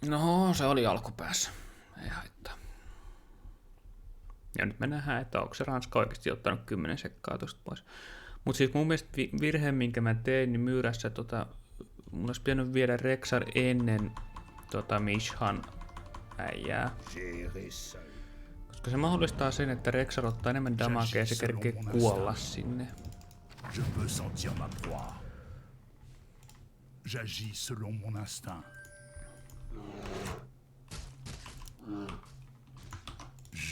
No, se oli alkupäässä. Ei haittaa. Ja nyt me nähdään, että onko se Ranska oikeasti ottanut 10 sekkaa tosta pois. Mutta siis mun mielestä virhe, minkä mä tein, niin myyrässä mun olisi pitänyt viedä Rexar ennen Mishan äijää. Koska se mahdollistaa sen, että Rexar ottaa enemmän damagea ja se kerkee kuolla sinne. Je peux sentir ma proie. J'agis selon mon instinct.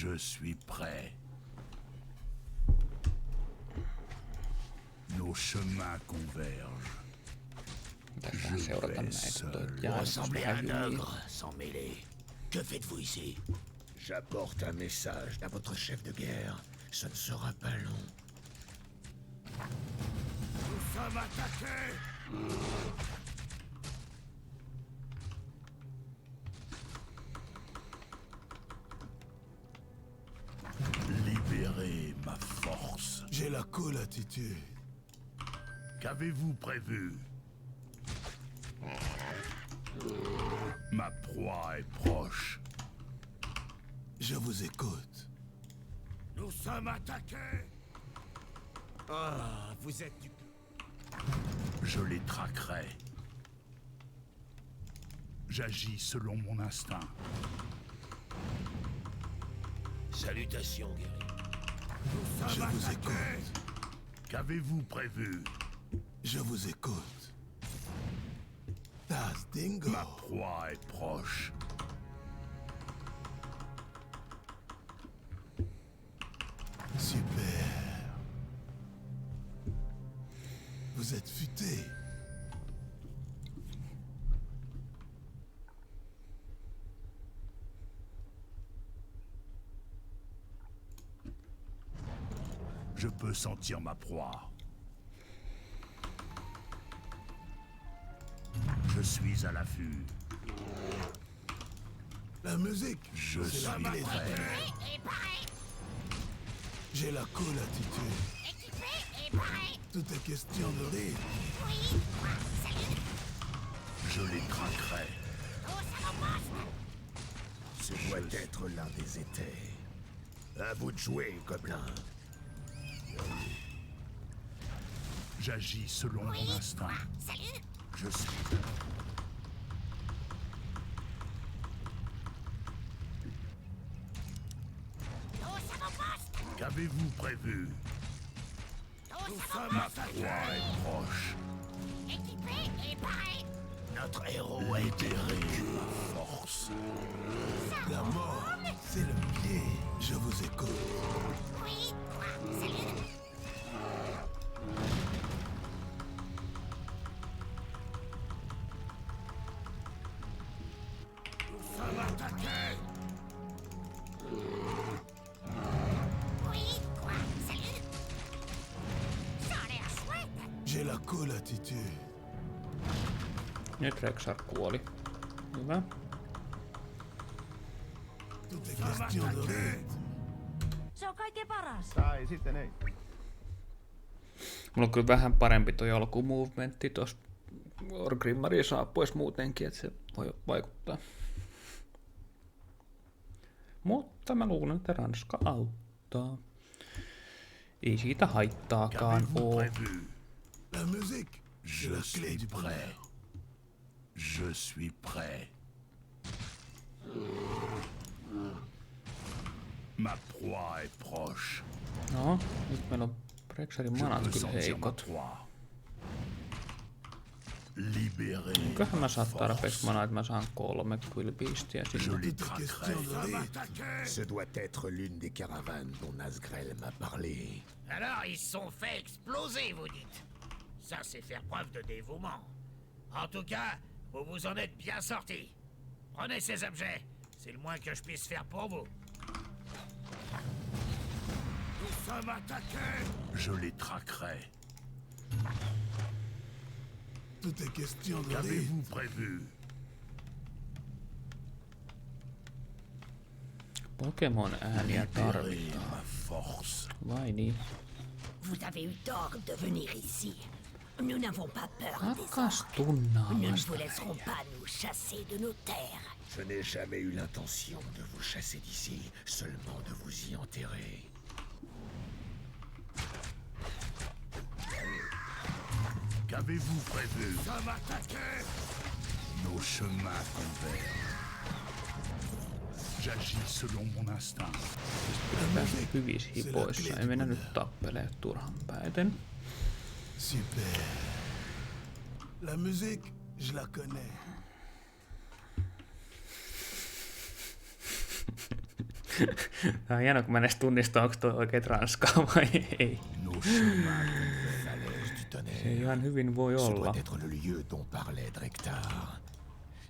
Je suis prêt. Nos chemins convergent. Tässähän seurata näitä, kun toi Ressemblez à un jäädys ogre, sans mêler. Que faites-vous ici? J'apporte un message à votre chef de guerre. Ce ne sera pas long. Nous sommes attaqués! Libérez ma force. J'ai la colle à Titu. Qu'avez-vous prévu? Ma proie est proche. Je vous écoute. Nous sommes attaqués! Ah, vous êtes du... Je les traquerai. J'agis selon mon instinct. Salutations, guerrier. Je vous écoute. Qu'avez-vous prévu? Je vous écoute. Das Dingo. Ma proie est proche. Super. Vous êtes futé. Je peux sentir ma proie. Je suis à l'affût. La musique. Je c'est suis la clé. prêt. J'ai la colle à Titu. Tout est question de rythme. Je les traquerai. Ce doit être l'un des étés. À vous de jouer, gobelin. J'agis selon mon instinct. Je suis... Qu'avez-vous prévu? Ma proie est proche. Notre héros a été Libérez ma force. La mort, c'est le pied. Je vous écoute. Nous sommes attaqués! J'ai la colle à Titu. Nyt Rexar kuoli. Hyvä. Tout est question de rythme. Se on kaikkein paras. Tai sitten ei. Mulla on kyllä vähän parempi toi alkumovementti tossa Orgrimmariin saapuessa muutenkin, että se voi vaikuttaa. Mutta mä luulen, että Ranska auttaa. Ei siitä haittaakaan Qu'avez-vous oo. prévu? La musique. C'est Je la clé suis du bonheur. prêt. Je suis prêt. Ma proie est proche. No, nyt meillä on Rexarin Je manat peux kyllä sentir ma heikot. proie. Libérez Eiköhän mä saa ma tarpeeksi force. manaa, että mä saan 3 Quillbeastia Je sinne. les Tout est traquerai. question de rythme. Ce doit être l'une des caravanes dont Nazgrel m'a parlé. Alors ils se sont fait exploser, vous dites. Ça, c'est faire preuve de dévouement. En tout cas, vous vous en êtes bien sortis. Prenez ces objets. C'est le moins que je puisse faire pour vous. Nous sommes attaqués! Je les traquerai. Tout est question de rythme. Qu'avez-vous prévu? Pokemon ääniä Libérez tarvitaan. ma force. Vai niin? Vous avez eu tort de venir ici. Nous n'avons pas peur des Rakas orques. Nous ne tunnaamasta. vous laisserons pas nous chasser de nos terres. Je n'ai jamais eu l'intention de vous chasser d'ici, seulement de vous y enterrer. Qu'avez-vous prévu? Ça m'attaquer. Nos chemins convergent. J'agis selon mon instinct. Tässä hyvissä hipoissa. Ei mennä nyt tappelee turhan päiten. Super. La musique, je la connais. Tää on hienoa, kun mä en edes tunnista, onko toi oikeet ranskaa vai ei. Nos chemins convergent. Falaise du tonnerre. Se ihan hyvin voi Ce olla. doit être le lieu dont parlait Drektar.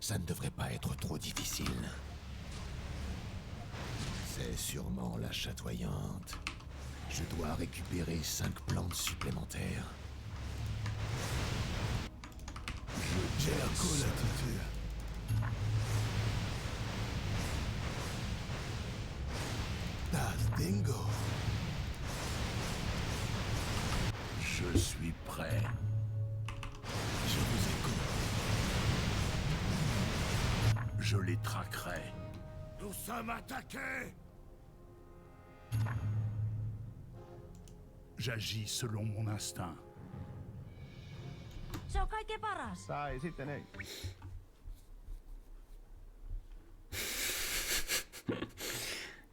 Ça ne devrait pas être trop difficile. C'est sûrement la chatoyante. Je dois récupérer 5 plantes supplémentaires. J'ai la colatitude. Das Dingo. Je suis prêt. Je vous écoute. Je les traquerai. Nous sommes attaqués. J'agis selon mon instinct. Se on kaikkein paras. Tai sitten ei.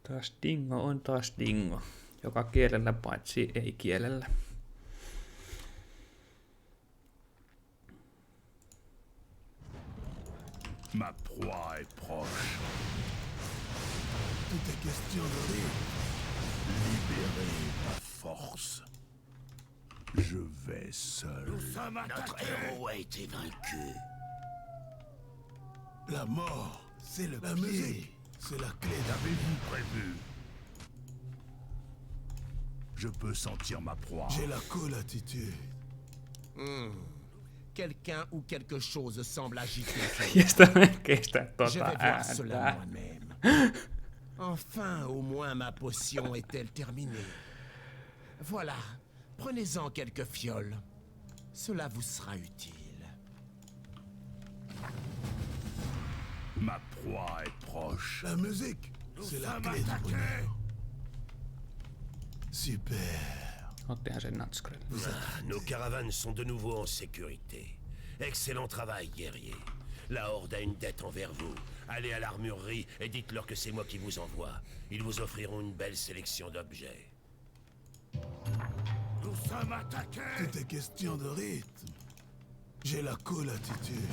Taas dingo on taas dingo. Joka kielellä paitsi ei kielellä. Ma proie est proche. Tout est question de rire. Libérez ma force. Je vais seul. Notre héros a été vaincu. La mort, c'est le la musique, c'est la clé Qu'avez-vous prévu? Je peux sentir ma proie. J'ai la colatitude. Quelqu'un ou quelque chose semble agiter. Ja sitä melkein sitä Je vais voir cela ääntä. moi-même. Enfin, au moins ma potion est-elle terminée. Voilà, prenez-en quelques fioles. Cela vous sera utile. Ma proie est proche. La musique, c'est la clé du bonheur. Super. Ottihan sen natskrille. Nos caravanes sont de nouveau en sécurité. Excellent travail, guerrier. La Horde a une dette envers vous. Allez à l'armurerie et dites-leur que c'est moi qui vous envoie. Ils vous offriront une belle sélection d'objets. Nous sommes attaqués. Tout est question de rythme. J'ai la colatitude.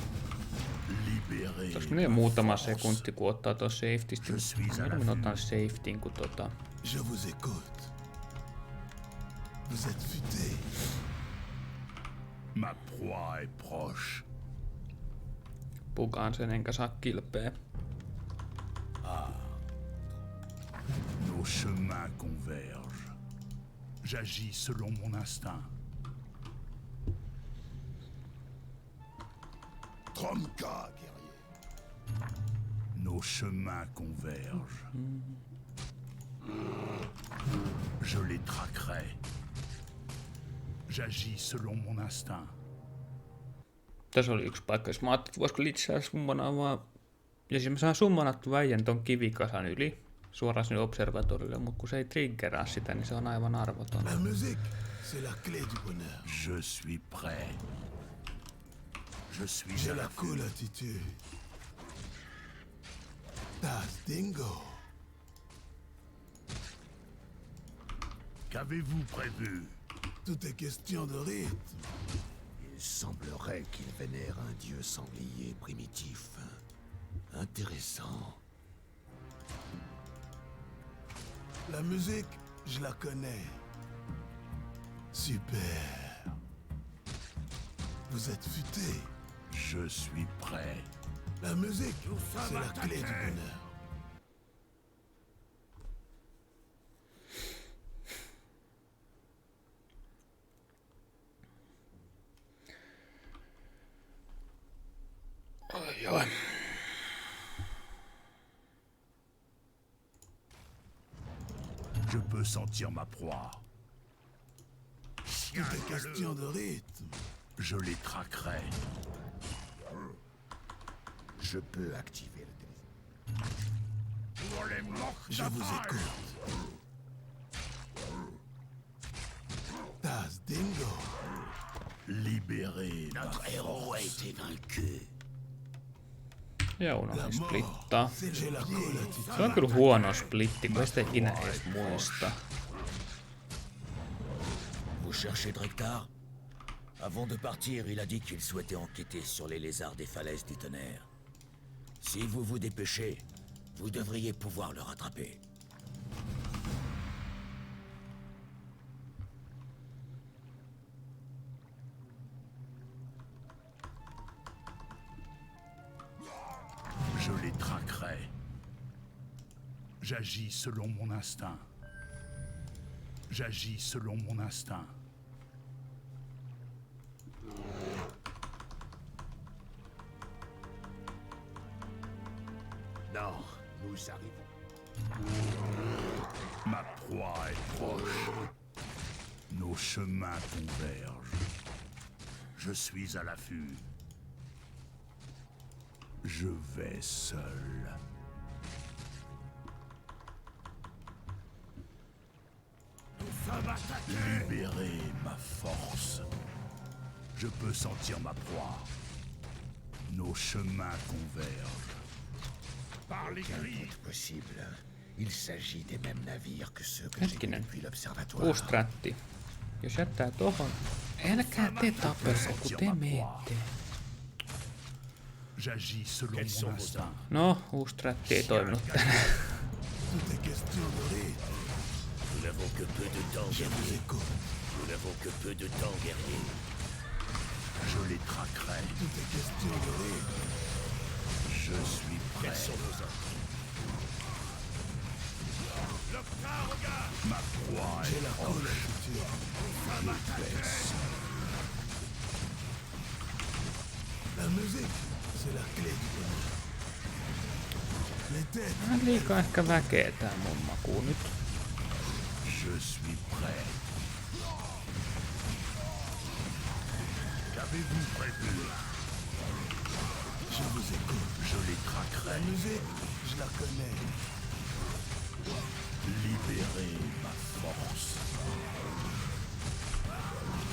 Libérez. Jos menee muutama sekunti, kun ottaa tuon safetystä. Je suis à Mieluummin l'affût. otan safetyn, kun Je vous écoute. Vous êtes futé. Ma proie est proche. pukaan sen enkä saa kilpeä. Nos chemins convergent. J'agis selon mon instinct. Tromka, guerrier. Nos chemins convergent. Je les traquerai. J'agis selon mon instinct. Tässä oli yksi paikka, jos mä ajattelin, että voisiko lisää summonaa vaan... Ja siis mä saan summonattu väijän ton kivikasan yli suoraan sinne observatorille, mutta kun se ei triggeraa sitä, niin se on aivan arvoton. La musique, c'est la clé du bonheur. Je suis prêt. Je suis J'ai à la l'affût. cool attitude. Das Dingo. Qu'avez-vous prévu? Tout est question de rythme. Il semblerait qu'il vénère un dieu sanglier primitif. Intéressant. La musique, je la connais. Super. Vous êtes futé. Je suis prêt. La musique, c'est la clé du bonheur. Joo. Je peux sentir ma proie. Tout est question de rythme. Je les traquerai. Je peux activer le téléphone. Je vous écoute. Das Dingo. Libérez ma Notre héros a été vaincu. Ja unohdin splittaa. J'ai la cola, Titi. Se on kyllä huono splitti, kun ei sitä ikinä edes muista. Vous cherchez Drektar? Avant de partir, il a dit qu'il souhaitait enquêter sur les lézards des falaises du tonnerre. Si vous vous dépêchez, vous devriez pouvoir le rattraper. Je les traquerai. J'agis selon mon instinct. J'agis selon mon instinct. Non, nous arrivons. Ma proie est proche. Nos chemins convergent. Je suis à l'affût. Je vais seul. Libérez ma force. Je peux sentir ma proie. Nos chemins convergent. Par les griffes possible. Il s'agit des mêmes navires que ceux que j'ai vus Hetkinen. depuis l'observatoire. Uusi trätti. Jos jättää tohon... Älkää te tapelko, kun te meette. J'agis selon Quels mon sont vos instinct. No, uusi trätti ei toiminut tänään. Tout est question de rythme. Nous n'avons que peu de temps, Je vous guerrier. écoute. Nous n'avons que peu de temps, guerrier. Je les traquerai. Tout est question de rythme. Je suis prêt. Quels sont vos ordres? Ma proie J'ai est la proche. cola, Titi. La musique, c'est la clé du bonheur. Les têtes, Vähän liikaa ehkä väkeä tää mun makuu nyt. Je suis prêt. Qu'avez-vous prévu? je vous écoute. Je les traquerai. La musique, je la connais. Libérez ma force.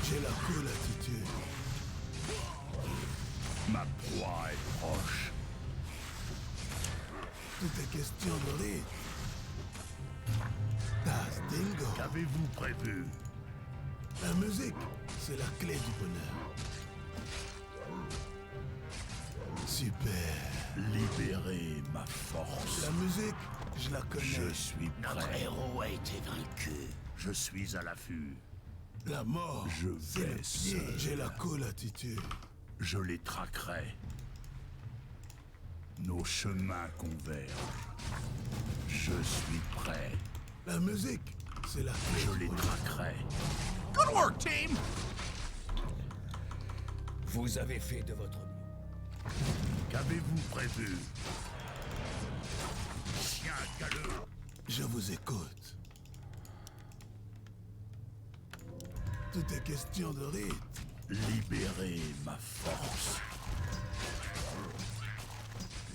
J'ai la cola, Titi. Ma proie est proche. Tout est question de rythme. Das Dingo. Qu'avez-vous prévu? La musique, c'est la clé du bonheur. Super. Libérez ma force. La musique, je la connais. Je suis Notre prêt. héros a été vaincu. Je suis à l'affût. La mort, Je c'est le vais pied. seul. J'ai la cola, Titi. Je les traquerai. Nos chemins convergent. Je suis prêt. La musique, c'est la clé Je du les bonheur. traquerai. Vous avez fait de votre mieux. Qu'avez-vous prévu? Chien galeux. Je vous écoute. Tout est question de rythme. Libérez ma force.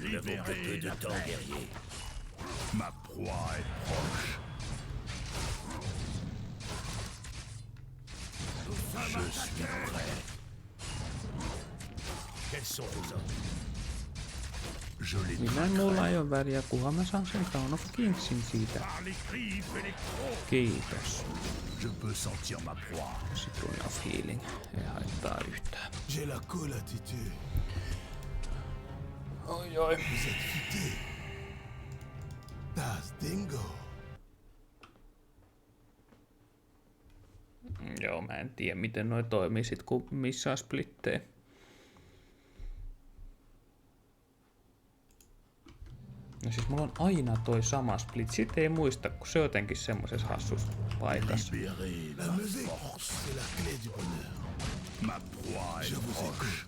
Nous n'avons que peu de temps, guerrier. Ma proie est proche. Je suis prêt. Quels sont vos ordres? Je les Minä mulla ei ole väliä, kunhan mä saan sen Crown of Kingsin siitä. par les griffes et les crocs. Kiitos. Je peux sentir ma proie. Sitten of Healing. Ei haittaa yhtään. J'ai la cola, Titi. Oi oi. Vous êtes futé. Das Dingo. Joo, mä en tiedä miten noi toimii sit kun missaa splittee. No siis mulla on aina toi sama split. Sit ei muista, kun se on jotenkin semmosessa hassussa paikassa. Libérez La ma musique, force. c'est la clé du bonheur. Ma proie Je est vous proche. écoute.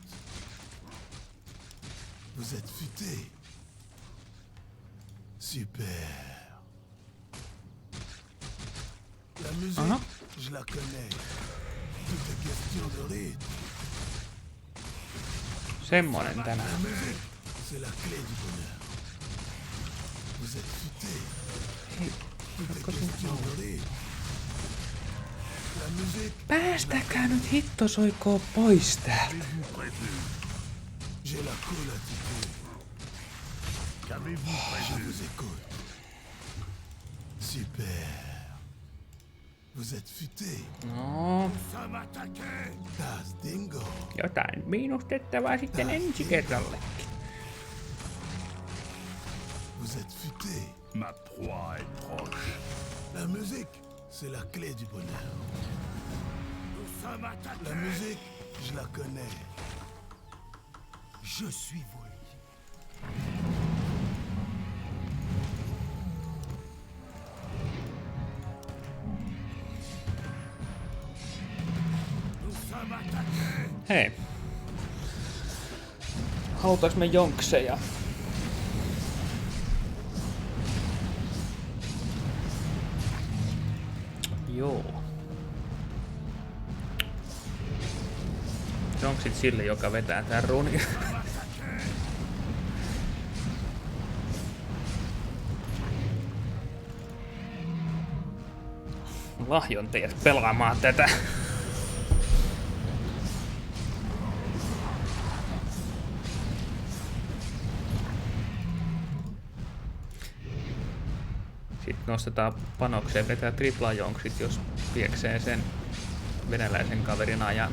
Vous êtes futé. Super. La musique, Aha. je la connais. Tout est question de rythme. Semmonen tänään. La musique, c'est la clé du bonheur. Vous êtes futé. Tout est question de rythme. La musique, Päästäkää nyt hitto soikoo pois täältä. j'ai la cool attitude. Qu'avez-vous Je prévu? vous écoute. Super. Vous êtes futé. No, Sommes attaqués. Das dingo. jotain miinustettavaa sitten ensi kerrallekin. Vous êtes futé. Ma proie est proche. La musique, c'est la clé du bonheur. Nous sommes attaqués. La musique, je la connais. Je suis vous. Nous sommes attaqués. Hei. Halutaanko me jonkseja? Joo. Jonksit sille, joka vetää tän runin. Lahjon teidät pelaamaan tätä. Sitten nostetaan panokseen, vetää triplajonksit, jos pieksee sen venäläisen kaverin ajan.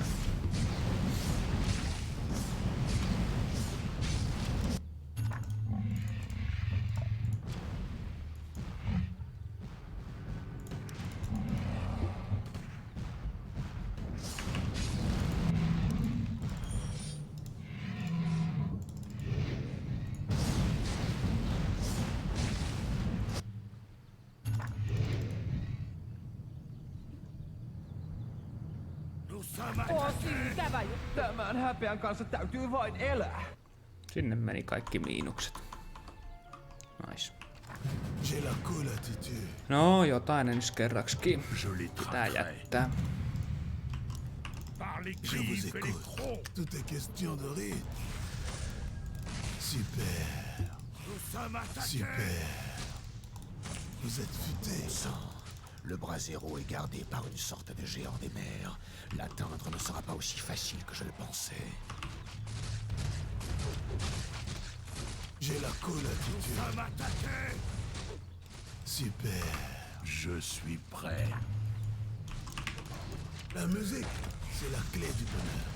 Nous sommes attaqués. Tämän häpeän kanssa täytyy vain elää. Sinne meni kaikki miinukset. Nice. J'ai la cool attitude. No, jotain ensi kerraksikin. Je les Tää traquerai. jättää. Par les Je vous griffes et les écoute. crocs. Tout est question de rythme. Super. Nous sommes attaqués. Super. Vous êtes futé. Sang. Le brasero est gardé par une sorte de géant des mers. L'atteindre ne sera pas aussi facile que je le pensais. J'ai la cool attitude. Nous sommes attaqués. Super. Je suis prêt. La musique, c'est la clé du bonheur.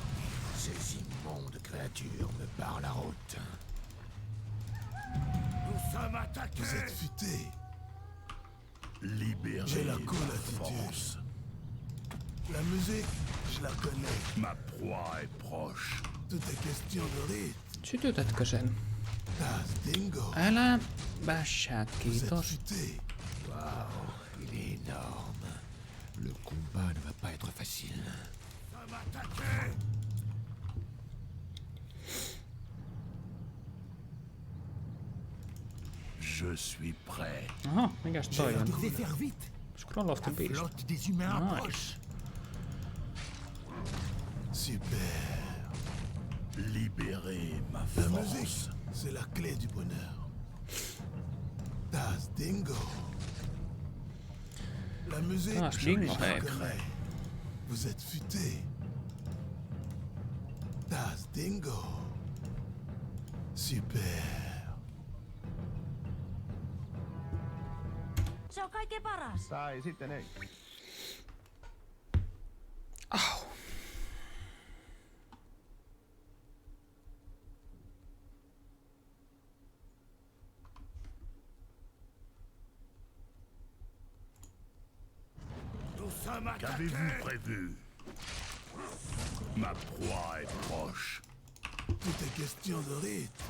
Ces immondes créatures me barrent la route. Nous sommes Vous attaqués. êtes futé. Libérez J'ai la cool ma attitude. force. La musique, je la connais. Ma proie est proche. Tout est question de rythme. Sytytätkö sen? Das dingo. Älä bäshää, Vous êtes kiitos. futé. Waouh, il est énorme. Le combat ne va pas être facile. Nous sommes attaqués. Je suis prêt. Aha, mikäs toi on? Devez faire vite. Scroll of the Beast. Flotte des humains Nice. approche. Super. Libérez ma La force. musique, c'est la clé du bonheur. Das dingo. La musique, Das je dingo, la hei. connais. Vous êtes futé. Das dingo. Super. Se on kaikkein paras. Tai sitten ei. Au. Nous sommes attaqués. Qu'avez-vous prévu? Ma proie est proche. Tout est question de rythme.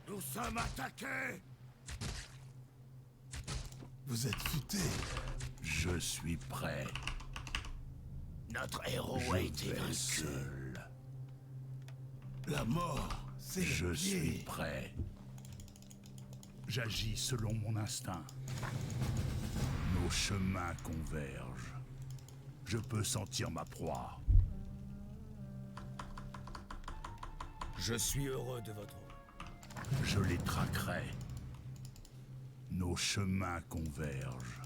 Nous sommes attaqués. Vous êtes futé. Je suis prêt. Notre héros Je a été vais vaincu. seul. La mort, c'est Je le suis pied. prêt. J'agis selon mon instinct. Nos Nos chemins convergent. Je peux sentir ma proie. Je suis heureux de votre... Je les traquerai. Nos chemins convergent.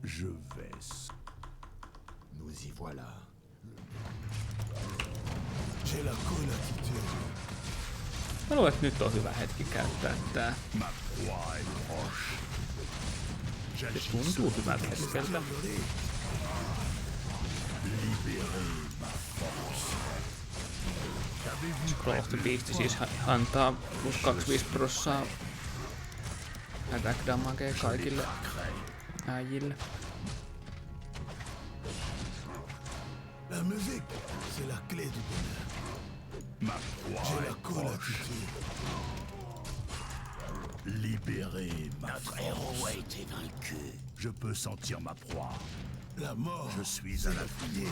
Je vais. Nous y voilà. J'ai la colatitude. Mä luulen, että nyt on hyvä hetki käyttää tää. Ma proie est proche. Se tuntuu hyvältä hetkeltä. Libérez ma force. Scroll of the Beast siis antaa plus 25% attack damagea kaikille äijille. La musique, c'est la clé du bonheur. Ma proie J'ai la est proche. colatitude. Libérez ma Notre force. héros a été vaincu. Je peux sentir ma proie. La mort, Je suis à la fille.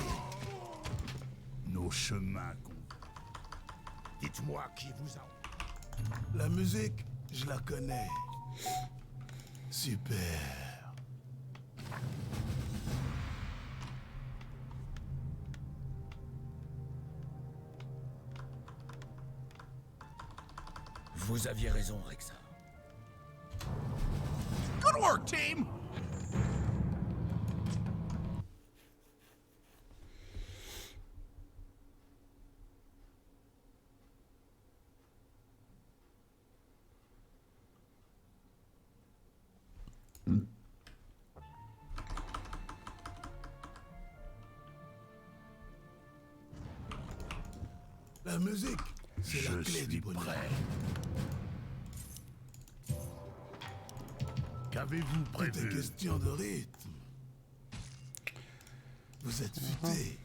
Nos chemins Dites-moi qui vous a... la musique, je la connais. Super. Vous aviez raison, Rexar. Good work, team! La musique, c'est la Je clé du suis bonheur. prêt. Qu'avez-vous Tout est prévu? question de rythme. Vous êtes futé.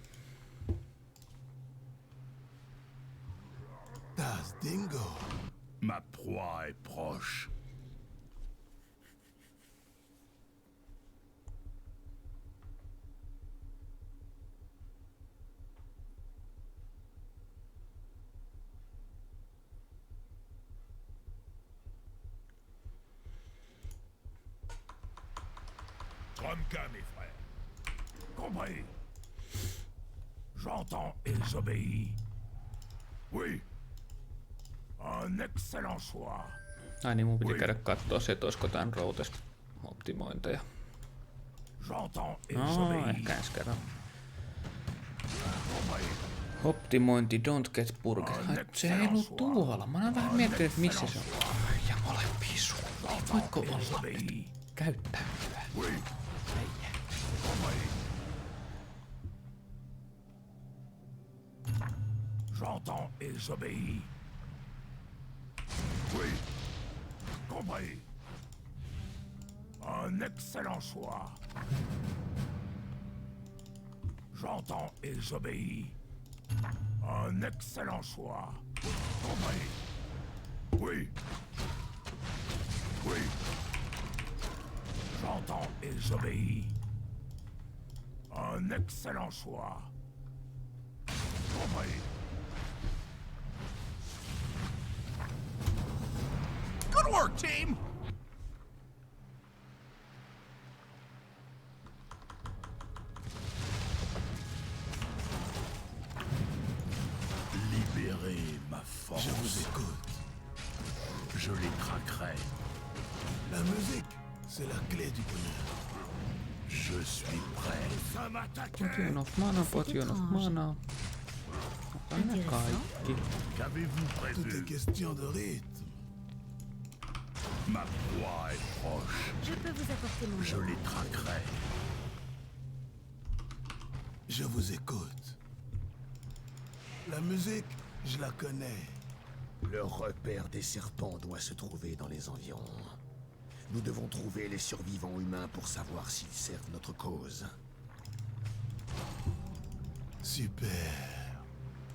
Tas Dingo. Ma proie est proche. Tromka, mes frères. Compris. J'entends et j'obéis. Oui. Un excellent choix. Ai niin, mun piti käydä kattoo se, että olisiko tän routesta optimointeja. J'entends et No, j'obéis. ehkä ensi kerran. Compris. Optimointi, don't get burger. Ai, se ei ollut tuolla. Mä oon vähän miettinyt, että missä se on. Ja ole pisu. Voitko olla J'obéis. käyttäytyä? Oui. Compris. J'entends et j'obéis. Oui. Compris. Un excellent choix. J'entends et j'obéis. Un excellent choix. Compris. Oui. Oui. J'entends et j'obéis. Un excellent choix. Compris. Good work, team! Libérez ma force. Je vous écoute. Je les traquerai. La musique, c'est la clé du bonheur. Je suis prêt. Ça m'attaque. Potion of mana, potion of mana. Otan ne kaikki. Qu'avez-vous Tout est prévu? question de rythme. Ma proie est proche. Je peux vous apporter mon Je les traquerai. Je vous écoute. La musique, je la connais. Le repère des serpents doit se trouver dans les environs. Nous devons trouver les survivants humains pour savoir s'ils servent notre cause. Super.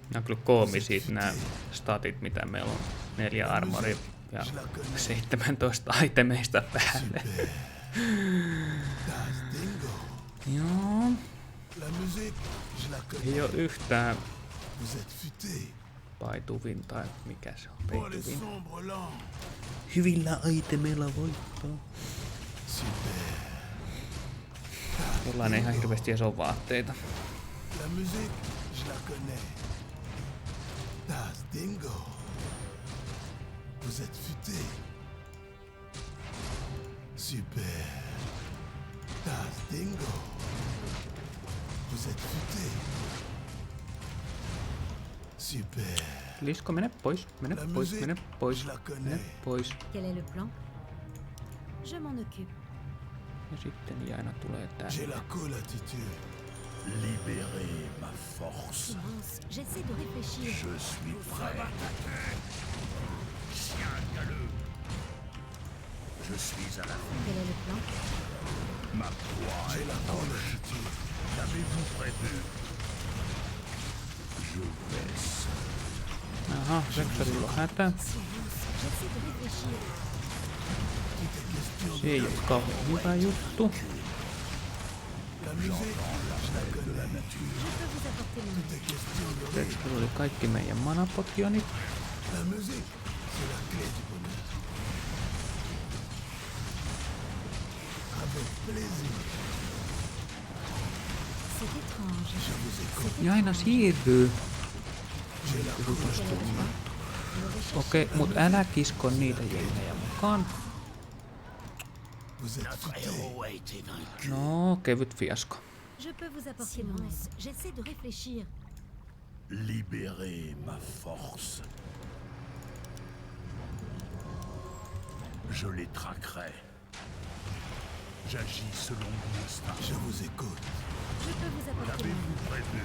Nämä on kyllä koomisia nämä statit, mitä meillä on. 4 armoria ja 17 itemeista päälle. Super. Tas Dingo. Joo, La musique, je la connais. ei oo yhtään Vous êtes futé. paituvin tai mikä se on, Pour les peituvin. sombres langues. Hyvillä itemeilla voittaa. Super. Jollain ei ihan hirveästi edes ole vaatteita. La musique, je la connais. Das Dingo. Vous êtes futé. Super. Das Dingo. Vous êtes futé. Super. Lisko, mene pois, mene La pois, musique, mene pois, je la mene connais. pois. Quel est le plan? Je m'en occupe. Ja sitten Jaina tulee tänne. J'ai la cool attitude. Libérez ma force. Silence, j'essaie de réfléchir. Je suis prêt. Chien galeux. Je suis à la Quel est le plan? ma proie. J'ai la cool attitude. Qu'avez-vous prévu? Je baisse. Aha, Rexarilla on hätä. Silence, j'essaie de réfléchir. Tout est question Se ei oo kauhean hyvä juttu. La musique, je la connais. Je peux vous apporter mon Tout est question de rythme. Rexarilla oli kaikki meidän manapotionit. La musique, c'est la clé du bonheur. Avec plaisir. C'est étrange. Je vous écoute. Jaina siirtyy. J'ai la cool attitude. Okei, mut älä kisko niitä jengejä mukaan. Vous êtes Notre futé. héros a été vaincu. No, kevyt fiasko. Je peux vous apporter mon aide. J'essaie de réfléchir. Libérez ma force. Je les traquerai. J'agis selon mon instinct. Je vous écoute. Je peux vous apporter mon aide. Qu'avez-vous prévu?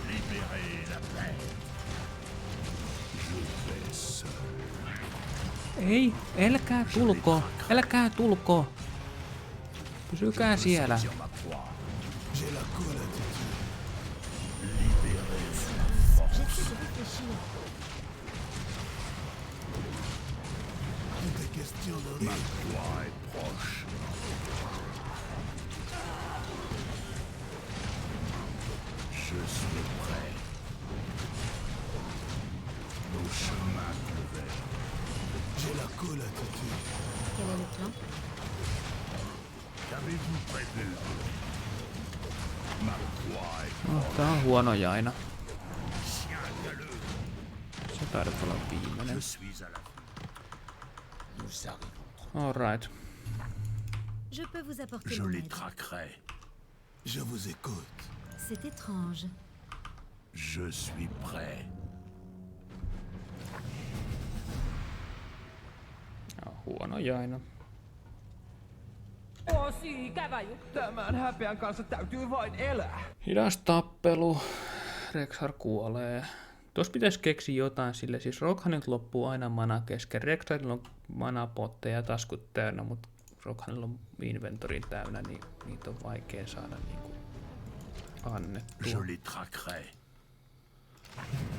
Libérez la bête. Je vais seul. Ei, älkää tulko, älkää tulko. Pysykää siellä. Sur ma proie. J'ai la cool attitude. Libérez ma force. J'essaie de réfléchir. Tout est question de Ma rythme. proie est proche. Je suis prêt. Nos chemins convergent. J'ai la cool attitude. Quel est le plan? Qu'avez-vous prévu? Ma proie est No, tää on huono Jaina. chien galeux. Se taidat olla viimeinen. Je suis à la Nous arrivons. Alright. Je peux vous apporter Je mon les aide. traquerai. Je vous écoute. C'est étrange. Je suis prêt. Ja, huono Jaina. Tosi ikävä juttu. Tämän häpeän kanssa täytyy vain elää. Hidas tappelu. Rexar kuolee. Tuossa pitäisi keksiä jotain sille. Siis Rokhanilta loppuu aina mana kesken. Rexarilla on manapotteja ja taskut täynnä, mutta Rokhanilla on inventorin täynnä, niin niitä on vaikea saada niinku annettua. Je les traquerai.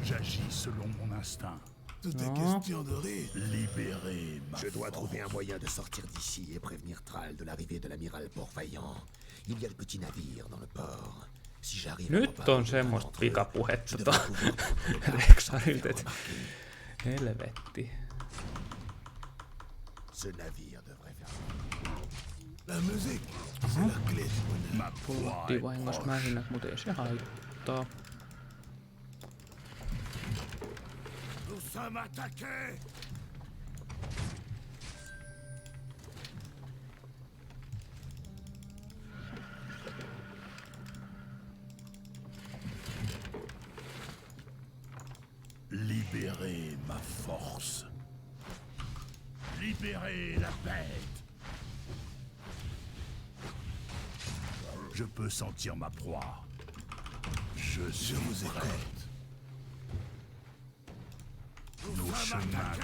J'agis selon mon instinct. Tout est question de rythme. Libérez ma Je dois force. trouver un moyen de sortir d'ici et prévenir Thrall de l'arrivée de l'amiral Port-Vaillant. Il y a le petit navire dans le port. Si j'arrive à Nyt m'emparer on de semmoista l'un d'entre eux, pikapuhetta je tuo devrais pouvoir contrôler la Rexarilta, force että remarquée. helvetti. Ce navire devrait faire. La musique, c'est la clé du bonheur. Ma proie Pullattiin est vahingossa proche. mähinät, mutta ei se haittaa. Nous sommes attaqués. Libérez ma force. Libérez la bête. Je peux sentir ma proie. Je suis vous prêt. écoute. Nos chemins convergent.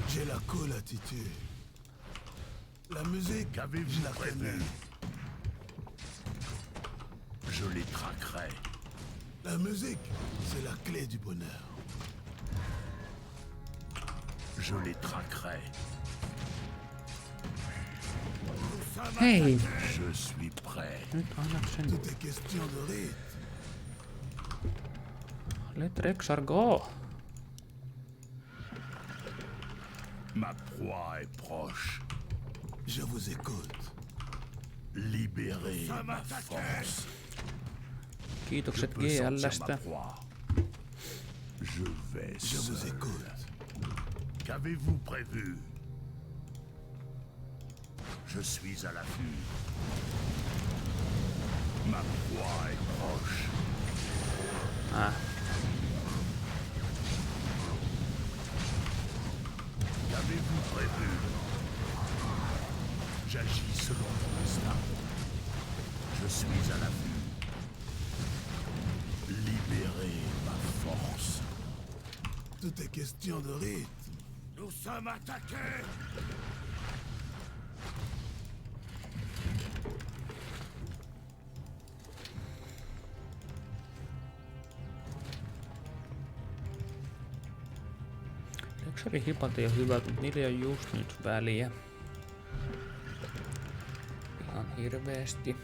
J'ai la cool attitude. La musique, Qu'avez-vous je la prévu? connais. Je les traquerai. La musique, c'est la clé du bonheur. Je les traquerai. Hei, Je suis prêt. nyt annat sen. Tout est question de rythme. Let Rexar go. Ma proie est proche. Je vous écoute. Libérez ma force. Kiitokset Je peux sentir GL:stä. ma proie. Je vais Je vous seul. écoute. Qu'avez-vous prévu? Je suis à l'affût. Ma proie est proche. Ah, Qu'avez-vous prévu? J'agis selon mon instinct. Je suis à l'affût. Libérez ma force. Tout est question de rythme. Nous sommes attaqués! Reksarin hipat ei oo hyvät, mut niillä ei oo just nyt väliä. Ihan hirveesti.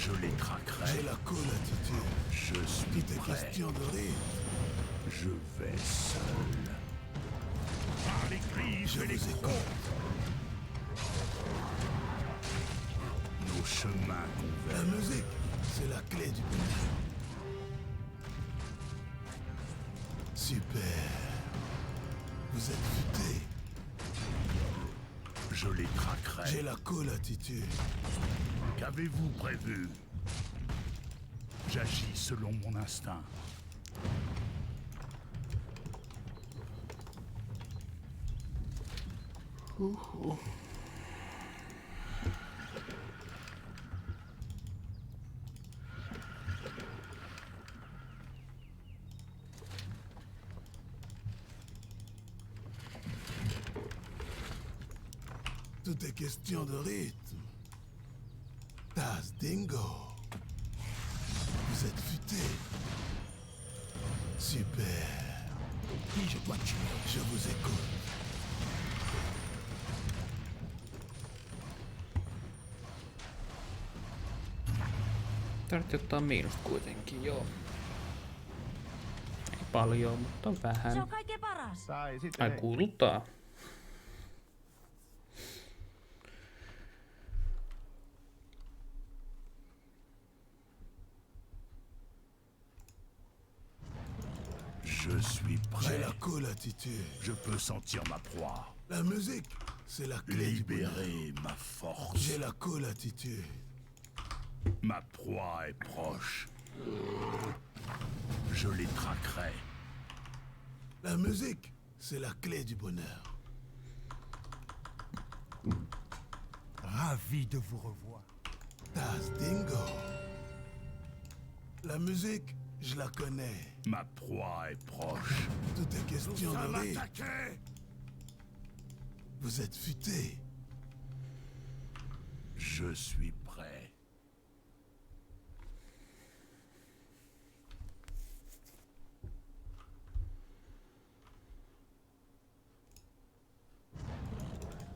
Je les traquerai. J'ai la cool attitude. Je suis Tout est prêt. question de rythme. Je vais seul. Par les griffes Je et les vous crocs, écoute. nos chemins La convergent. musique, c'est la clé du bonheur. Super. Vous êtes futé. Je les traquerai. J'ai la cool attitude. Qu'avez-vous prévu? J'agis selon mon instinct. Tout est question de rythme. Taz Dingo. Vous êtes futé. Super. Qui je dois tuer? Je vous écoute. Tarvitsee ottaa miinusta kuitenkin, joo. Ei paljon, mutta Se vähän. on kaikkein paras. Tai sitten Ai hei. kuuluttaa. Je suis J'ai prêt. la cool attitude. Je peux sentir ma proie. La musique, c'est la clé du bonheur. Libérez ma force. J'ai la cool attitude. Ma proie est proche. Je les traquerai. La musique, c'est la clé du bonheur. Ravi de vous revoir. Taz Dingo. La musique, je la connais. Ma proie est proche. Tout est question de rythme. Attaqués! Vous êtes futé. Je suis prêt.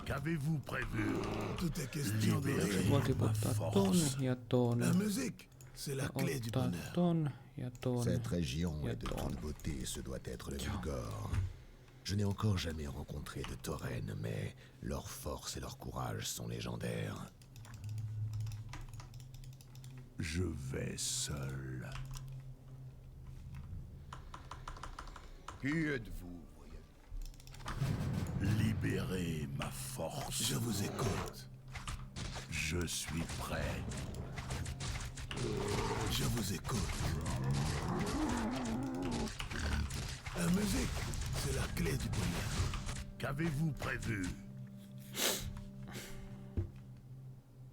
Qu'avez-vous prévu? Tout est question de Libérez rythme. Voisi ma ottaa ton force. ja ton. La musique, c'est la clé du Ottaa bonheur. ton ja ton. Cette région Ja est de ton. toute beauté, ce doit être le Mulgore. Je n'ai encore jamais rencontré de taurennes, mais leur force et leur courage sont légendaires. Je vais seul. Qui êtes-vous? Libérez ma force. Je vous écoute. Je suis prêt. Je vous écoute. La musique, c'est la clé du bonheur. Qu'avez-vous prévu?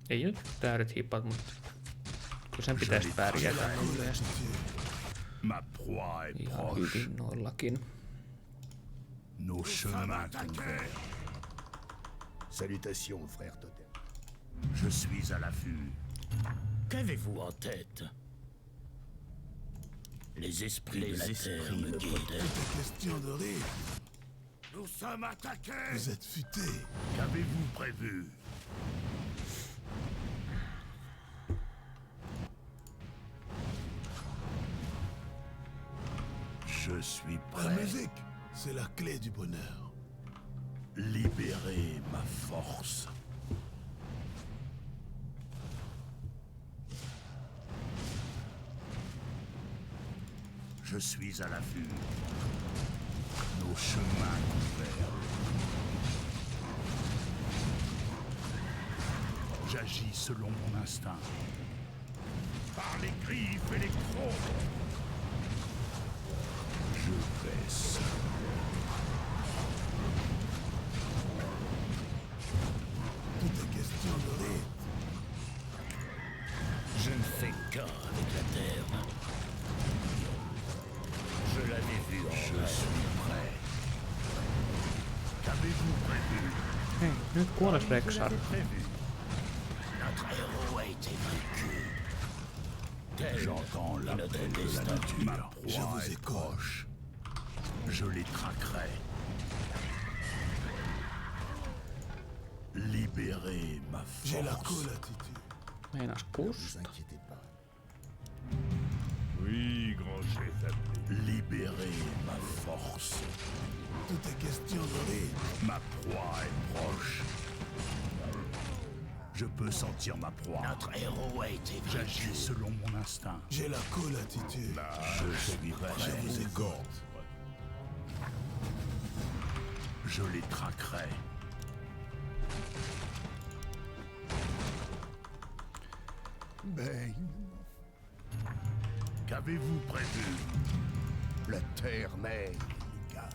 Ei ole täydet hipat, mutta kyllä sen pitäisi pärjätä mun mielestä Ma proie est ihan proche. hyvin noillakin. Nos chemins convergent. Salutations, frère Totem. Je suis à l'affût. Qu'avez-vous en tête? Les esprits de la terre me guident. Tout est question de rythme. Nous sommes attaqués! Vous êtes futé. Qu'avez-vous prévu? Je suis La prêt. musique, c'est la clé du bonheur. Libérez force. Je suis à l'affût. Nos chemins convergent. J'agis selon mon instinct. Par les griffes et les crocs. Je vais seul. Tout est question de rythme. Je ne fais qu'un avec la terre. Je l'avais vu en Je vrai. suis prêt. Qu'avez-vous prévu? Hei, nyt kuoles Rexar. Prévu. Notre héros a été vaincu. Tel J'entends l'appel notre de la destin. nature. Ma Je proie vous est écoute. proche. Je les traquerai. Libérez ma force. J'ai la cool attitude. Meinas Ne kus. vous inquiétez pas. Oui, grand chef. Libérez ma force. Tout est question de rythme. Ma proie est proche. Je peux sentir ma proie. Notre héros a été vaincu. J'agis selon mon instinct. J'ai la cool attitude. Je suis prêt. Je vous écoute. Je les traquerai. Ben, Qu'avez-vous prévu? la terre-mère, car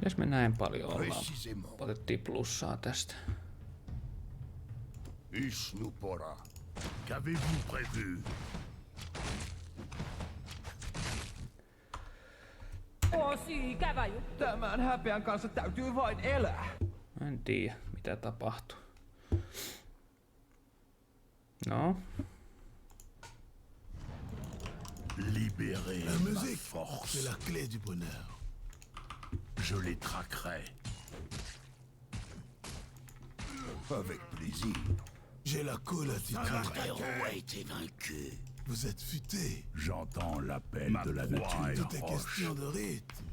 Mites me näin paljon ollaan? précisément, Otettiin plussaa tästä. Ishnupora. Qu'avez-vous prévu? Osi käväjy. Tämän häpeän kanssa täytyy vain elää. Mä en tiedä, mitä tapahtuu. No, Libérez La ma musique, force. c'est la clé du bonheur. Je les traquerai. Avec plaisir. J'ai la cool attitude. Notre héros a été vaincu. Vous êtes futé. J'entends l'appel de la nature. Tout est question de rythme.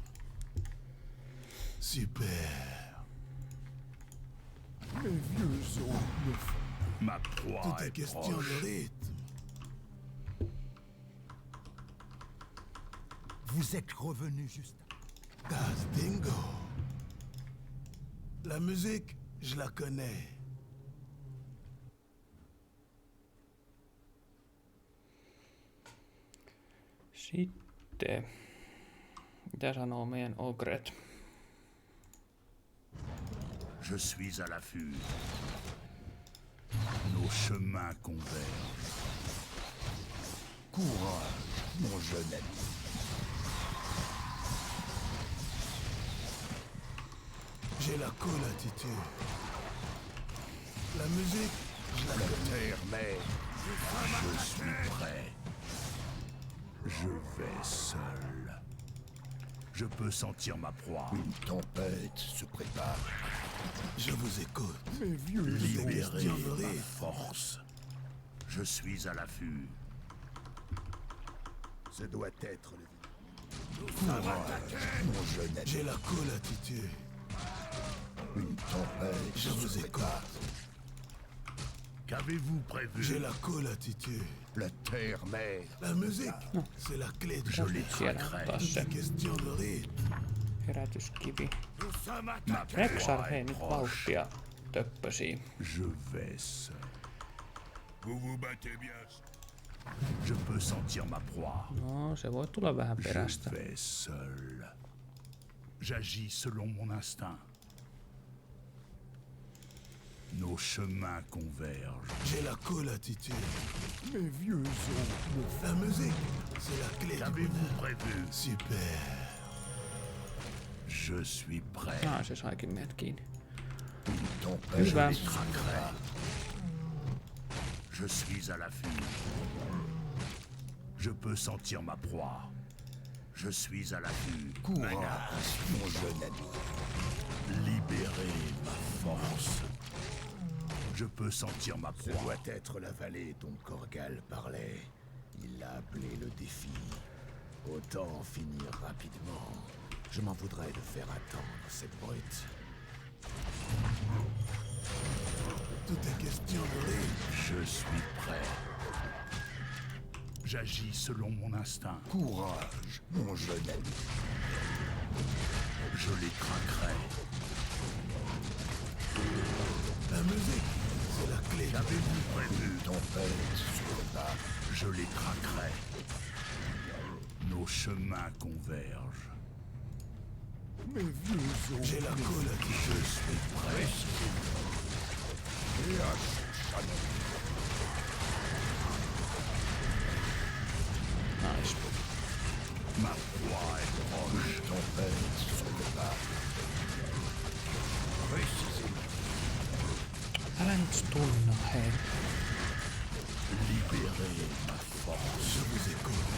Super. Mes vieux os me font. Ma proie Tout est est question proche. de rythme. Vous êtes revenu juste. Das Dingo. La musique, je la connais. sitten. Mitä sanoo meidän ogret? Je suis à l'affût. Nos chemins convergent. Courage, mon jeune ami. J'ai la cool attitude. La musique, je la connais. Terre-mère. Je suis prêt. Je vais seul. Je peux sentir ma proie. Une tempête se prépare. Je vous écoute. Mes vieux os. Libérez question de ma rythme. force. Je suis à l'affût. Ce doit être le... Courage, mon jeune ami. J'ai la cool attitude. Une tempête Je vous se écoute. prépare. Qu'avez-vous prévu? J'ai la cool attitude. La terre-mère. La musique, c'est la clé du Je les Siellä on traquerai. taas Tout se est question de rythme. herätyskivi. Ma Rexar, proie hei est nyt proche. vauhtia töppösiin. Je vais seul. Vous vous battez bien. Je peux sentir ma proie. No, se voi tulla vähän perästä. Je vais seul. J'agis selon mon instinct. Nos chemins convergent. J'ai la cool attitude. Mes vieux os me font. La musique, c'est la clé du Qu'avez-vous bonheur. prévu? Super. Je suis prêt. Ah, se saikin meidät kiinni. Tempête. Hyvä. Je traquerai. Je suis à l'affût. Je peux sentir ma proie. Je suis à l'affût. Courage, mon jeune ami. Libérez ma force. Je peux sentir ma Ce proie. doit être la vallée dont Korgal parlait. Il l'a appelé le défi. Autant en finir rapidement. Je m'en voudrais de faire attendre cette brute. Je suis prêt. J'agis selon mon instinct. Courage, mon jeune ami. Je les traquerai. La musique, c'est la clé. Qu'avez-vous prévu? Tempête sur le bas. Je les traquerai. Nos chemins convergent. Mes vieux os. J'ai la colle à qui Je suis prêt. Et à chanon. Nice. Ma proie est proche. Tempête sur le bas. Précisément. Älä nyt stunna, hei. Libérez ma force. Je vous écoute.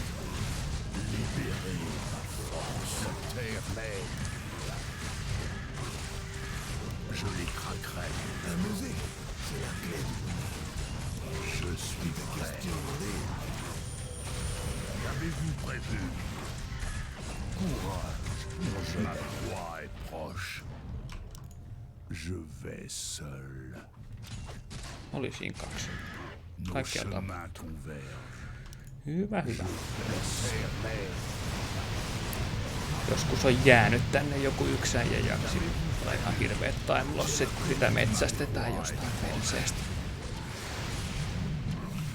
Libérez ma force. Terre mère. Je les craquerai. La musique, c'est la clé du bonheur. Je suis prêt. Question libre. Qu'avez-vous prévu? Courage, mon jeune Ma ami. proie est proche. Je vais seul. Oli siinä 2. Nos Kaikki on chemins convergent. Hyvä, hyvä. Terre mère. Joskus on jäänyt tänne joku yksi äijä ja tulee ihan hirveet timelossit, kun sitä metsästetään jostain pelseestä.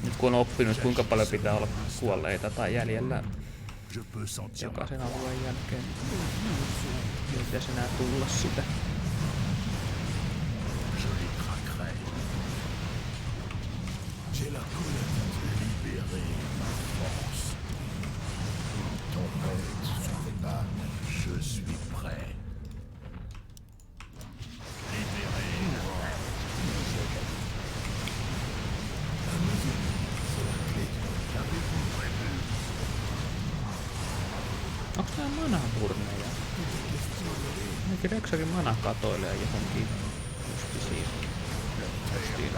Nyt kun on oppinut, kuinka paljon pitää olla kuolleita tai jäljellä Je peux sentir ma jokaisen alueen jälkeen, ei pitäisi enää tulla sitä. Je les craquerai. J'ai la colle à qui Libérez ma force. Tempête sur le bas. Je suis prêt. Libérez la musique, c'est la clé du bonheur. Qu'avez-vous prévu? Onks nää manaturneja? Ainakin Rexakin mana katoilee johonkin justisiin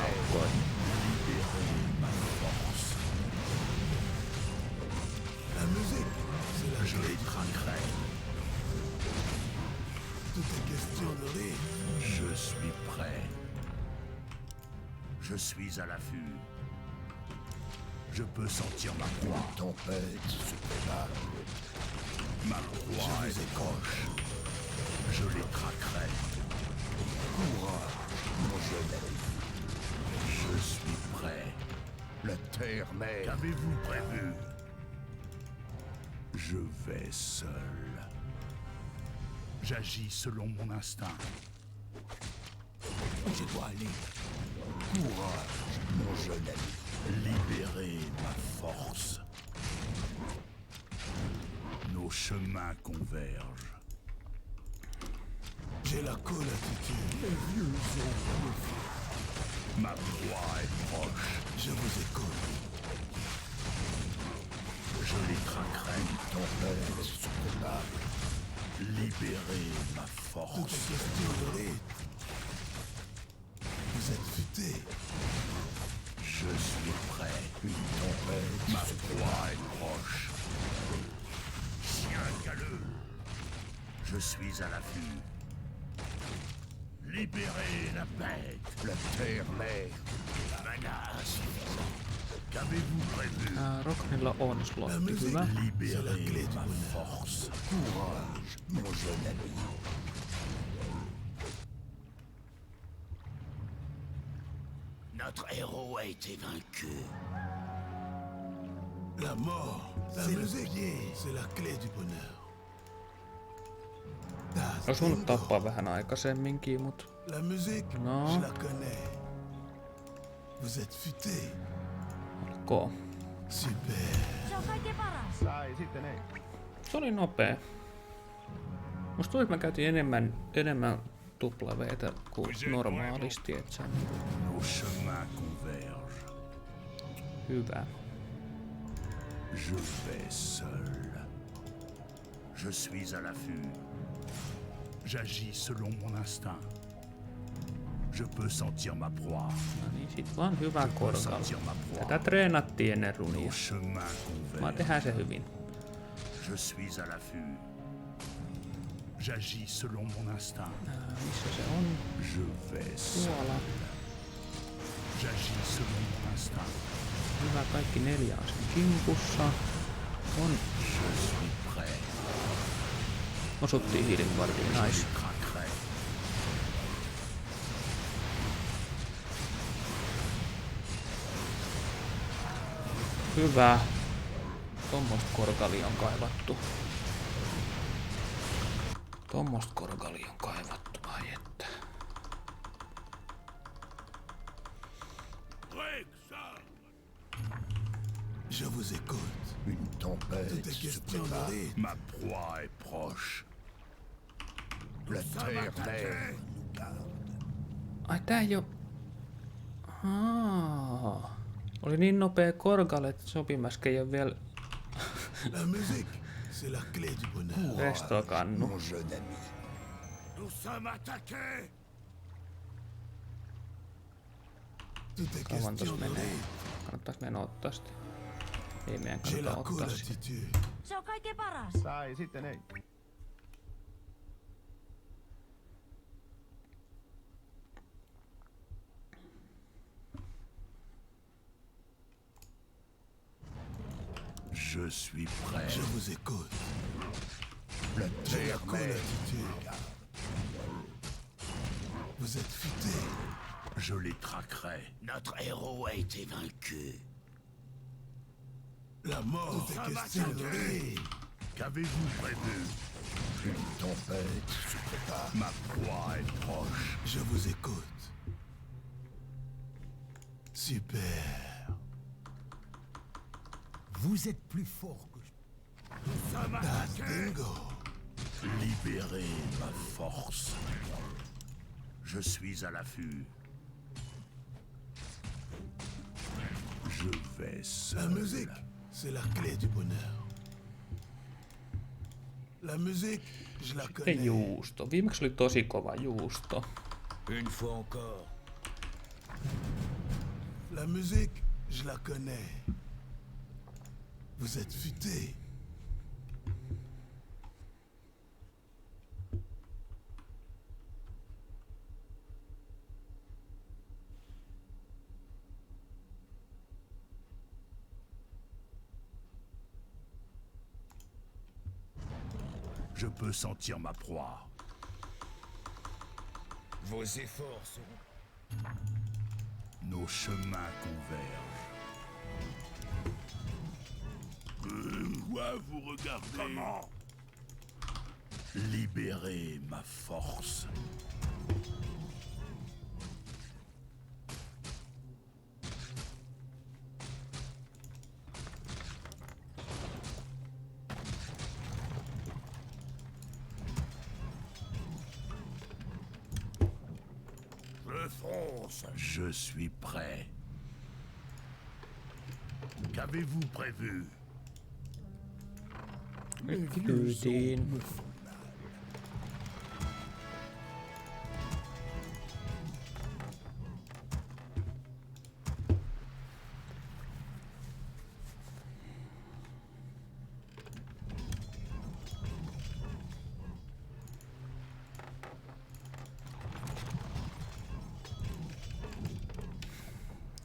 aukkoihin. La musique, c'est la Je les traquerai. Tout est question de rire. Je suis prêt. Je suis à l'affût. Je peux sentir ma proie. Tempête sur le bas. Ma proie est proche. Je les traquerai. Courage, mon jeune ami. Je suis prêt. La terre mère. Qu'avez-vous prévu? Je vais seul. J'agis selon mon instinct. Je dois aller. Courage, mon jeune ami. Libérez ma force. Nos chemins convergent. J'ai la colle attitude. Mes vieux os me fient. Ma proie est proche. Je vous écoute. Je les traquerai. Tempête sur le bas. Libérez ma Tout force. est question de rire. Vous êtes futé. Je suis prêt. Une tempête. Ma proie est proche. Chien galeux. Je suis à l'affût. Libérez la bête. La terre mère. Mana insuffisant. Qu'avez-vous prévu? Rocknilla on slotti, hyvä. Libérez ma force. Courage, mon jeune ami. Notre héros a été vaincu. La mort, c'est le pied, c'est la clé du bonheur. Olisi voinut tappaa vähän aikaisemminkin, mut La musique, No. je la connais. Vous êtes futé. olkoon. Super. Se oli nopea. Musta tuntuu, että mä käytin enemmän tuplaveitä kuin normaalisti, et se on Nos chemins convergent. hyvä. Je vais seul. Je suis à l'affût. J'agis selon mon instinct. Je peux sentir ma proie. No niin, sit vaan hyvä Je peux korkaus. sentir ma proie. Tätä treenattiin ennen runia. Nos chemins Vaan convergent. tehdään se hyvin. Je suis à l'affût. J'agis selon mon instinct. Missä se on? Je vais seul. Tuolla. J'agis selon mon instinct. Hyvä, kaikki 4 on sen kimpussa. On. Osuttiin hiilinvardiin, nice. Hyvä. Tommosta korgali on kaivattu. Ai että. Je vous écoute. Une tempête Tout est se question prépare. de rythme. Ma proie est proche. La terre mère nous garde. Ai tää ei oo... Oli niin nopea korgali, että sopimäskä ei oo vielä La musique, c'est la clé du bonheur. restokannu. Mon jeune ami. Nous sommes attaqués! Tout est Kauan tos question de menee. rythme. Kannattais meidän ottaa sitä? Ei meidän J'ai la kannata cool ottaa sitä. attitude. Se on kaikkein paras. Tai sitten ei. Je suis prêt. Je vous écoute. La J'ai la terre cool mère. attitude. Vous êtes futé. Je les traquerai. Notre héros a été vaincu. La mort est question de rythme. Qu'avez-vous prévu? Une tempête se prépare. Ma proie est proche. Je vous écoute. Super. Vous êtes plus fort que je... Das Dingo. Libérez ma force. Je suis à l'affût. Je vais La seul. musique, c'est la clé du bonheur. La musique, je la Ei connais. juusto. Viimeksi oli tosi kova juusto. Une fois encore. La musique, je la connais. Vous êtes futé. Je peux sentir ma proie. Vos efforts seront... Nos chemins convergent. Quoi vous regardez? Comment? Libérez ma force. Je fonce! Je suis prêt. Qu'avez-vous prévu? Kaikki kyytiin.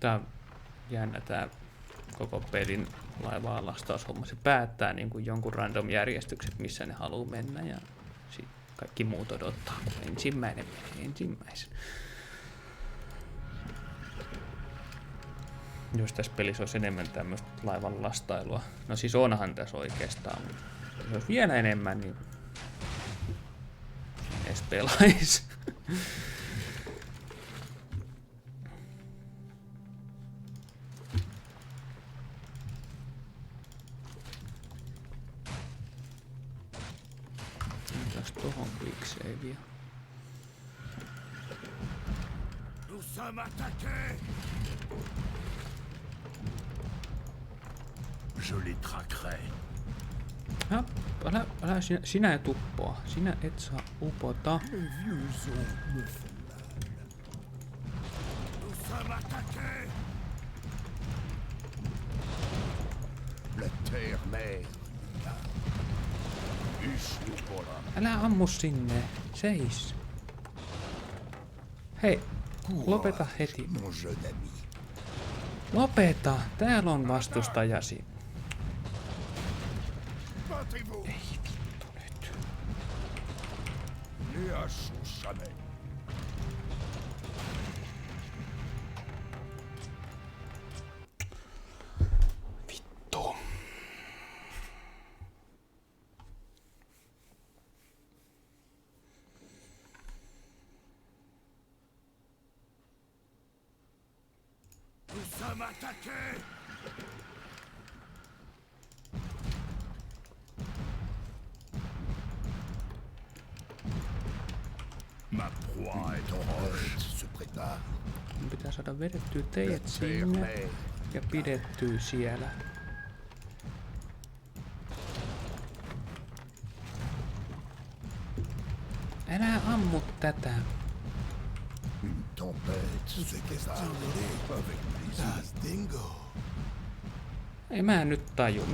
Tää on jännä tää koko pelin laivaan lastaushomma. Se päättää niin kuin jonkun random järjestykset, missä ne haluaa mennä ja sit kaikki muut odottaa. Ensimmäinen menee ensimmäisen. Jos tässä pelissä olisi enemmän tämmöistä laivan lastailua. No siis onhan tässä oikeastaan, mutta jos olisi vielä enemmän, niin edes pelaisi. Mitäs tohon quick savea? Nous sommes attaqués! Je les traquerai. Älä sinä et uppoa. Sinä et saa upota. Nous sommes attaqués! La terre mère. Yskupola. Älä ammu sinne. Seis. Hei, lopeta heti. Mon jeune ami. Lopeta! Täällä on vastustajasi. Battez-vous. Ei vittu nyt. Ne hachons jamais. Vittu. Nous sommes attaqués. Ma proie est proche. Se prépare. Mun pitää saada vedettyä teidät sinne ja pidettyä siellä. Älä ammu tätä. Une tempête se C'est question de Das dingo. Ei mä nyt taju.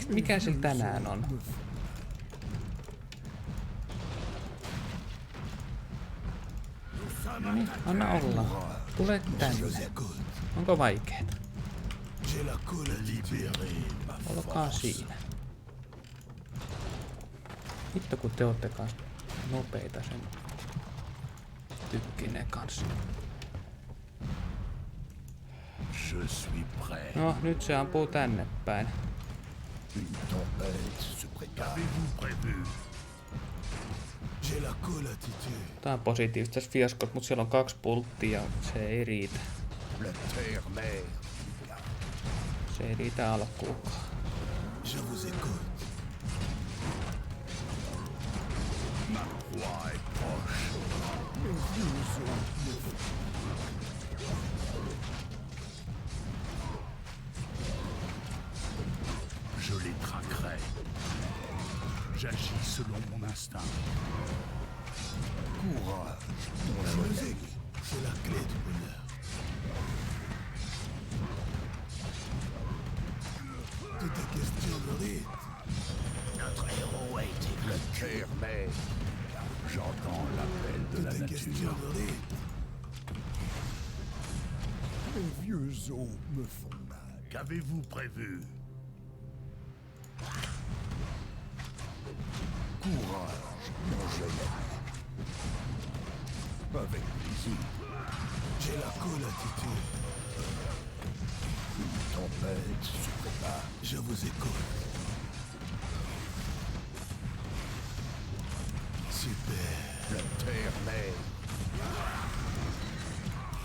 Mikä se tänään on? No niin, anna olla. Tule tänne. Onko vaikeeta? J'ai la colle à libérer ma Olkaa siinä. Hitto kun te ootte kans nopeita sen tykkineen kanssa. Je suis prêt. No, nyt se ampuu tänne päin. Une tempête se prépare. Avez-vous prévu? J'ai la colle attitude. Tää on positiivista tässä fiaskot, mutta siellä on 2 pulttia ja se ei riitä. La terre-mère. Se ei riitä alkuunkaan. Je vous écoute. Ma proie est proche. Je les traquerai. J'agis selon mon instinct. Courage. La musique, c'est la clé du bonheur. Tout est question de rythme. Notre héros a été La terre-mère. J'entends l'appel de la Tout est question nature. de rythme. Les vieux os me font mal. Qu'avez-vous prévu? Courage, mon jeune ami. Avec plaisir. J'ai la colle attitude. Une tempête se prépare. Je vous écoute. Super. La terre-mère.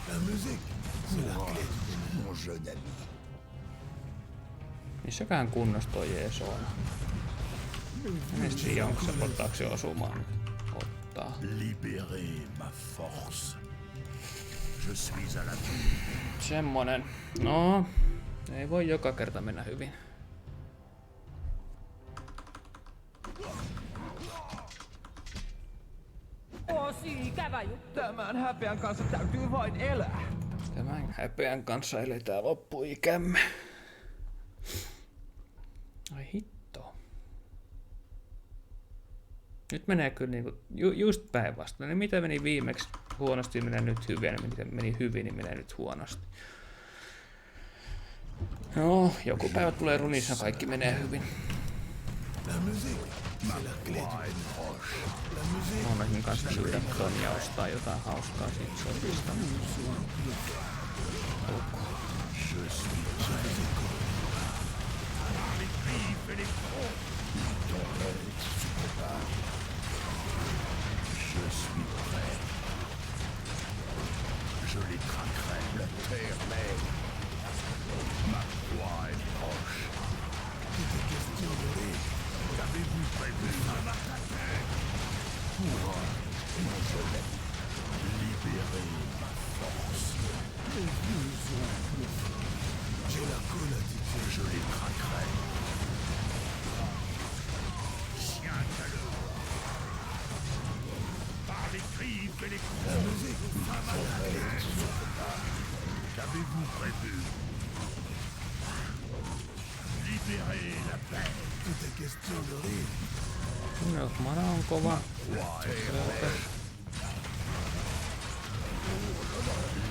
La musique, c'est la clé du bonheur. Mon jeune ami. Missäkään kunnossa toi Jeeso on? En tiedä, onko se ottaako se osumaan nyt. Ottaa. Libérez ma force. Je suis à la vie. Semmonen. No, ei voi joka kerta mennä hyvin. Tosi ikävä juttu. Tämän häpeän kanssa täytyy vain elää. Tämän häpeän kanssa eletään loppuikämme. Ai hitto. Nyt menee kyllä niinku just päinvastoin. Ne mitä meni viimeksi huonosti, menee nyt hyvin. Ja mitä meni hyvin, niin menee nyt huonosti. No, joku päivä tulee runissa, kaikki menee hyvin. La musique, c'est la clé du bonheur. La musique, Monakin kanssa syydä tonnia ostaa jotain hauskaa siitä sopista. Je suis prêt. Je les traquerai. La terre-mère. Ma proie est proche. tout est question de rythme. Qu'avez-vous prévu? Courage, mon jeune ami. Libérez ma force. J'ai la colle attitude. Je les traquerai. Chien galeux. Par les griffes et les La crocs. musique, Qu'avez-vous prévu? Libérez la paix. tout est question de rythme. Mana on kova.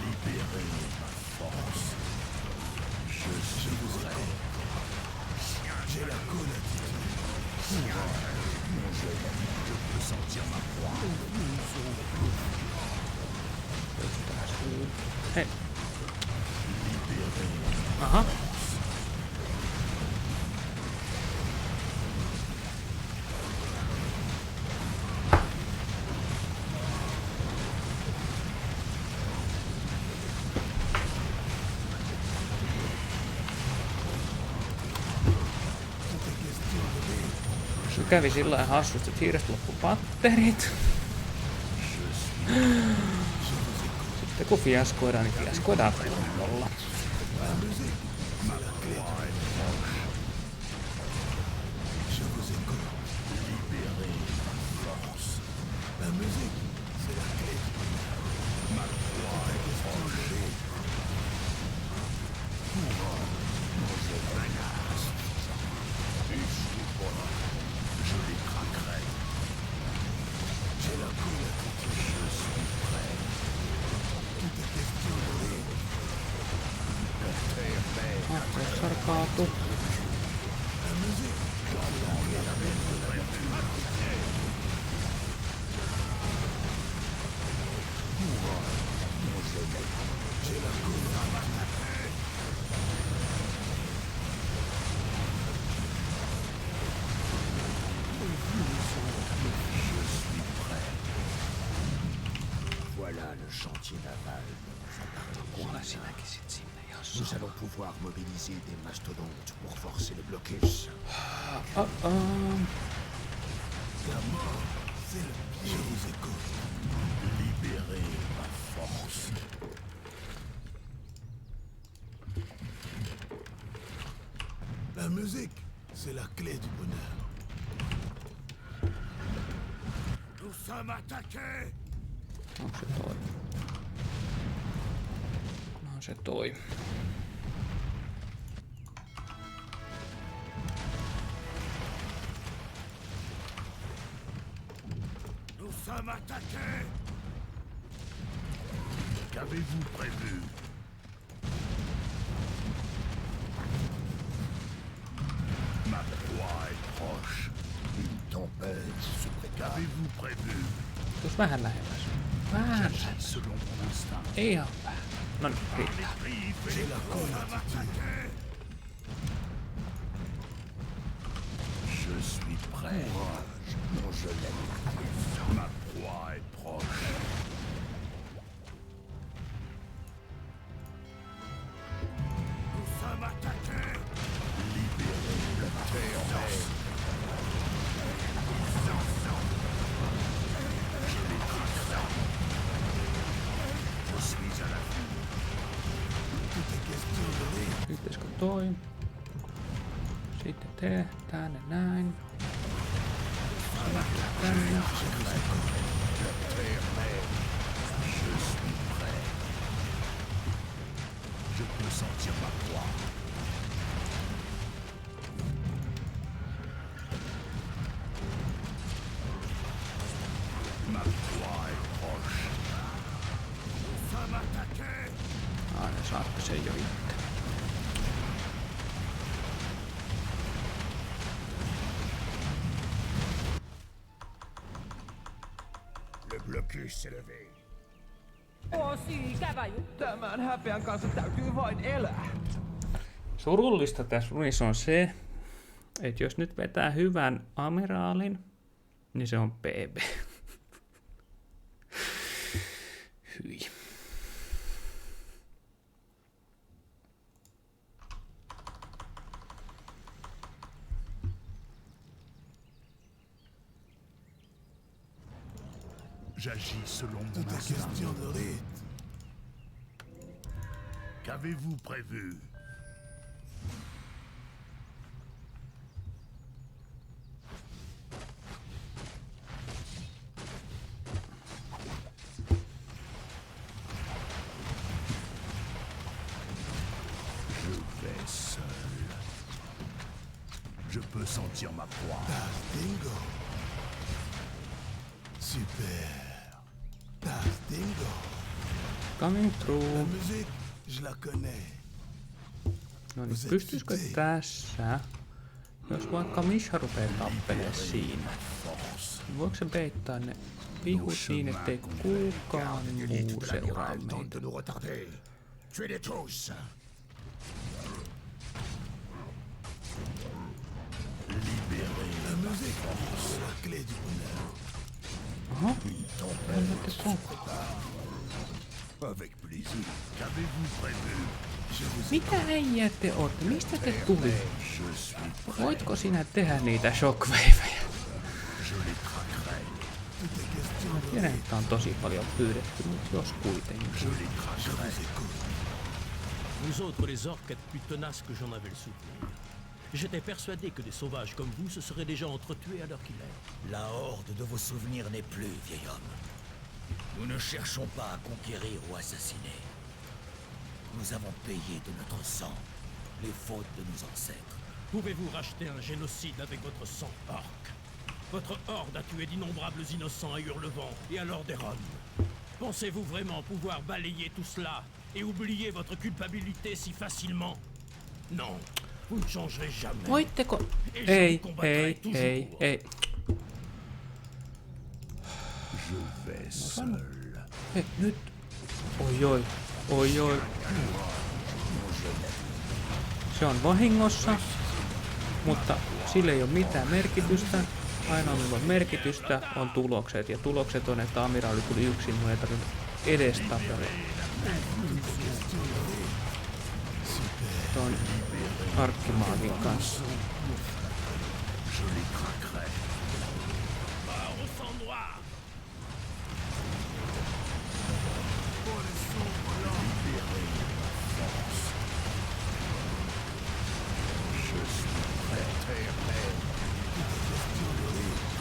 Libérez ma force. Hei. Aha. Se kävi sillä hassusti, että hiirestä loppu patterit. Sitten kun fiaskoidaan, niin fiaskoidaan kunnolla. Sarkaatu. Voilà le chantier naval de notre partie. Nous allons pouvoir mobiliser des mastodontes pour forcer le blocus. La mort, c'est le pied. Je vous écoute. Libérez ma force. La musique, c'est la clé du bonheur. Nous sommes attaqués! Onko se toi? No se toi. Nous sommes attaqués! Qu'avez-vous prévu? Ma proie est proche. Une tempête se prépare. Qu'avez-vous prévu? Tuus vähän lähemmäs. Vähän. J'agis selon mon instinct. Ihan vähän. No niin, riittää. Je suis prêt. Non, je l'aime. Ma proie est proche. Nous sommes attaqués. Libérez la terre. Je suis à la fin. Tout est question de rire. Pitäisikö toi? Sitten tehdään ne näin. Tänne. Je suis prêt. Je peux sentir ma proie. Ma proie est proche. Nous sommes attaqués. Aina saatte sen jo itse. Le blocus s'est levé. Osi käväjy. Tämän häpeän kanssa täytyy vain elää. Surullista tässä runissa on se, että jos nyt vetää hyvän amiraalin, niin se on PB. Hyi. J'agis selon mon Tout est instinct. question de rire. Qu'avez-vous prévu? Je vais seul. Je peux sentir ma proie. Das Dingo. Super. Das Dingo. Coming La through. musique, je la connais. No niin, pystyisikö tässä, jos vaikka Misha rupeaa tappelee siinä, niin voiko se peittää ne vihut niin, ettei kukaan muu seuraa meitä. de nous retarder. Tuez-les tous. La musique, c'est la clé du bonheur. Aha, annatte sonkku. Avec plaisir. Qu'avez-vous prévu? Mitä äijät te ootte? Mistä te tuli? Je suis prêt. Voitko sinä tehdä niitä shockwaveja? Je les traquerai. Tiedän, että on tosi paljon pyydetty, mutta jos kuitenkin. Je les traquerai. Vous autres, les orques, êtes plus tenaces que j'en avais le souvenir. J'étais persuadé que des sauvages comme vous se seraient déjà entretués à l'heure qu'il est. La horde de vos souvenirs n'est plus, vieil homme. Nous ne cherchons pas à conquérir ou assassiner. Nous avons payé de notre sang les fautes de nos ancêtres. Pouvez-vous racheter un génocide avec votre sang orc? Votre horde a tué d'innombrables innocents à Hurlevent et à Lordaeron. Pensez-vous vraiment pouvoir balayer tout cela et oublier votre culpabilité si facilement? Non, vous ne changerez jamais. Voitteko? Et je Ei, vous combattrai ei, toujours. ei, ei. Je vais seul. Hei, nyt. Oi oi, oi oi. Se on vahingossa, mutta sillä ei ole mitään merkitystä. Ainoa millä on merkitystä on tulokset. Ja tulokset on, että amiraali tuli yksin, mun ei tarvinnut edes tapella. Ton arkkimaagin kanssa. Je les traquerai. Mort au sang noir.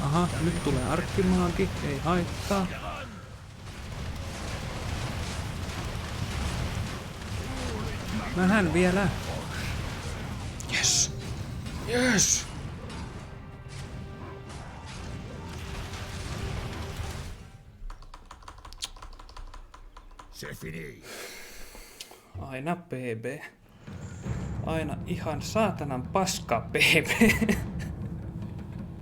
Aha, nyt tulee arkkimaagi, ei haittaa. Vähän vielä. Yes. Yes. C'est fini. Aina PB. Aina ihan saatanan paska PB.